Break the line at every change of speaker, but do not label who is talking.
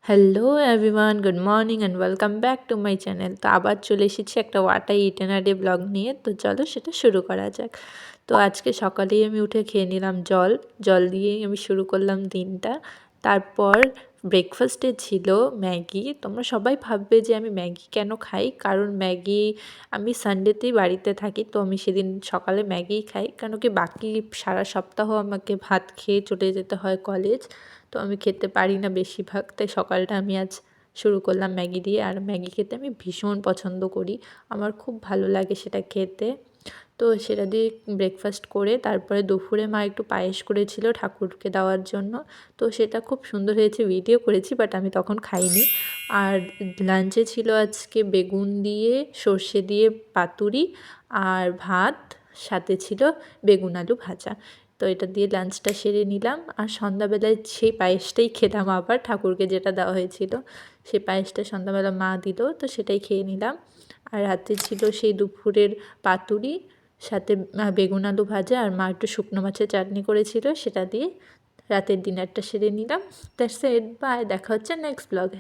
Hello everyone, good morning and welcome back to my channel. তো আবার চলে এসেছি একটা what I it in a day blog নিয়ে। তো চলো সেটা শুরু করা যাক। তো আজকে সকালেই আমি উঠে খেয়ে নিলাম জল দিয়েই আমি শুরু করলাম দিনটা। তারপর ব্রেকফাস্টে ছিল ম্যাগি। তোমরা সবাই ভাববে যে আমি ম্যাগি কেন খাই, কারণ ম্যাগি আমি সানডেতেই বাড়িতে থাকি, তো আমি সেদিন সকালে ম্যাগিই খাই। কেন কি বাকি সারা সপ্তাহ আমাকে ভাত খেয়ে চলে যেতে হয় কলেজ, তো আমি খেতে পারি না বেশিরভাগ, তাই সকালটা আমি আজ শুরু করলাম ম্যাগি দিয়ে। আর ম্যাগি খেতে আমি ভীষণ পছন্দ করি, আমার খুব ভালো লাগে সেটা খেতে। তো সেটা দিয়ে ব্রেকফাস্ট করে তারপরে দুপুরে মা একটু পায়েস করেছিল ঠাকুরকে দেওয়ার জন্য, তো সেটা খুব সুন্দর হয়েছে, ভিডিও করেছি, বাট আমি তখন খাইনি। আর লাঞ্চে ছিল আজকে বেগুন দিয়ে সর্ষে দিয়ে পাতুরি আর ভাত, সাথে ছিল বেগুন আলু ভাজা। তো এটা দিয়ে লাঞ্চটা সেরে নিলাম। আর সন্ধ্যাবেলায় সেই পায়েসটাই খেলাম, আবার ঠাকুরকে যেটা দেওয়া হয়েছিল সেই পায়েসটা সন্ধ্যাবেলা মা দিল, তো সেটাই খেয়ে নিলাম। আর রাতে ছিল সেই দুপুরের পাতুরি, সাথে বেগুন আলু ভাজা, আর মা একটু শুকনো মাছের চাটনি করেছিল, সেটা দিয়ে রাতের ডিনারটা সেরে নিলাম। দ্যাটস ইট, বাই, দেখা হচ্ছে নেক্সট ব্লগে।